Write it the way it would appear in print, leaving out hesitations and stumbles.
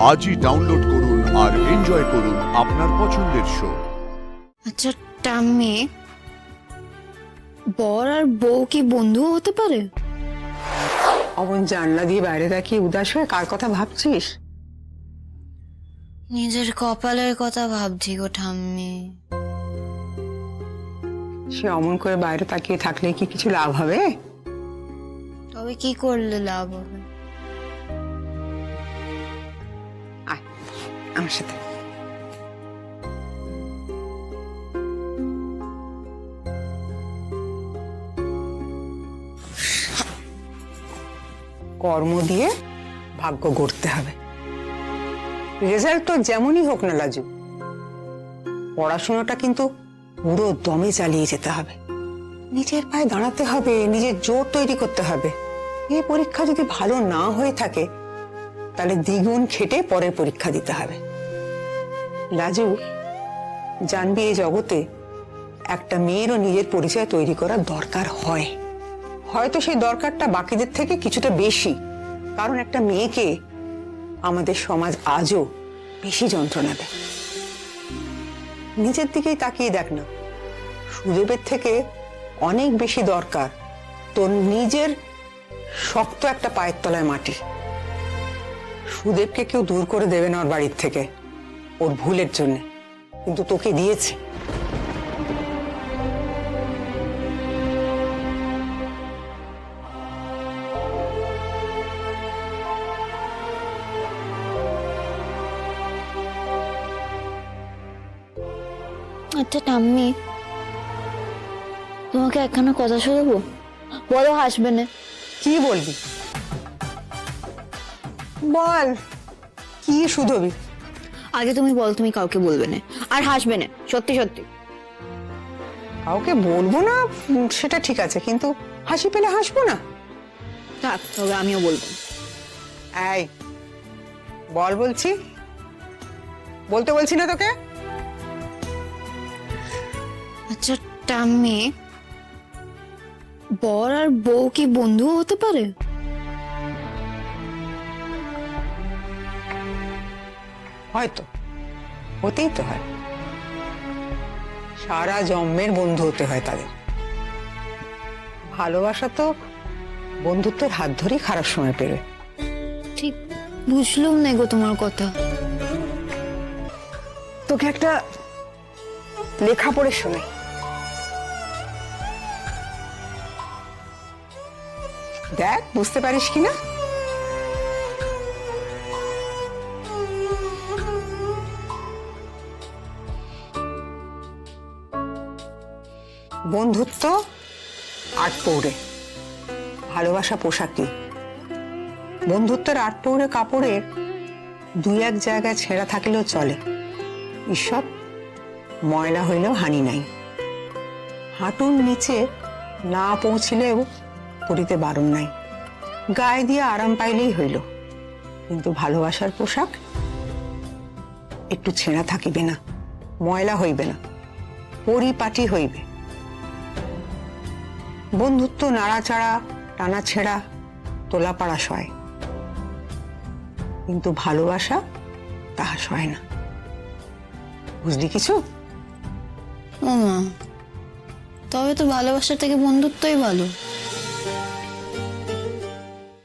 আজই ডাউনলোড করুন আর এনজয় করুন আপনার পছন্দের শো। আচ্ছা টাম্মি, বর আর বউ কি বন্ধু হতে পারে? অমন জানলা দিয়ে বাইরে তাকিয়ে উদাস হয়ে কার কথা ভাবছিস? নিজের কপালের কথা ভাবছি গো ঠাম্মি। সে অমন করে বাইরে তাকিয়ে থাকলে কি কিছু লাভ হবে? তবে কি করলে লাভ হবে? আয় আমার সাথে। কর্ম দিয়ে ভাগ্য গড়তে হবে। রেজাল্ট তো যেমনই হোক না লাজু, পড়াশোনাটা কিন্তু পুরো দমে চালিয়ে যেতে হবে। নিজের পায়ে দাঁড়াতে হবে, নিজের জোর তৈরি করতে হবে। এই পরীক্ষা যদি ভালো না হয়ে থাকে তাহলে দ্বিগুণ খেটে পরের পরীক্ষা দিতে হবে। লাজু, জানবি এই জগতে একটা মেয়েরও নিজের পরিচয় তৈরি করার দরকার হয়। হয়তো সেই দরকারটা বাকিদের থেকে কিছুটা বেশি, কারণ একটা মেয়েকে আমাদের সমাজ আজও বেশি যন্ত্রণা দেয়। নিজের দিকেই তাকিয়ে দেখ না, সুদেবের থেকে অনেক বেশি দরকার তোর নিজের শক্ত একটা পায়ের তলায় মাটি। সুদেবকে কেউ দূর করে দেবে না ওর বাড়ির থেকে ওর ভুলের জন্য, কিন্তু তোকে দিয়েছে। আচ্ছা টাম্মি, তোমাকে একখানা কথা শোনাবো? বলো, হাসবে না। কি বলবি বল, কি শুধবি? আগে তুমি বল, তুমি কাউকে বলবে না আর হাসবে না, সত্যি সত্যি। কাউকে বলবো না সেটা ঠিক আছে, কিন্তু হাসি পেলে হাসবো না? থাক, তবে আমিও বলবো না। এই বল, বলছি, বলতে বলছি না তোকে? আচ্ছা টাম্মি, বর আর বউ কি বন্ধু হতে পারে? হয়তো, হতেই তো হয়। সারা জন্মের বন্ধু হতে হয় তাদের। ভালোবাসা তো বন্ধুত্বের হাত ধরেই খারাপ সময় পেরে। ঠিক বুঝলুম না গো তোমার কথা। তোকে একটা লেখা পড়ে শোনাই, দেখ বুঝতে পারিস কিনা। বন্ধুত্ব আট পৌড়ে, ভালোবাসা পোশাকি। বন্ধুত্বের আট পৌড়ে কাপড়ের দুই এক জায়গায় ছেঁড়া থাকলেও চলে, ঈশ্বর ময়লা হইলেও হানি নাই। হাঁটুর নিচে না পৌঁছিলেও পরিতে বারণ নাই। গায়ে দিয়ে আরাম পাইলেই হইল, কিন্তু ভালোবাসার পোশাক একটু ছেঁড়া থাকিবে না, ময়লা হইবে না, পরিপাটি হইবে। বন্ধুত্ব নাড়াচাড়া, টানা ছেঁড়া, তোলাপাড়া সয়, কিন্তু ভালোবাসা তাহা সয় না। বুঝলি কিছু? ও মা, তবে তো ভালোবাসা থেকে বন্ধুত্বই ভালো।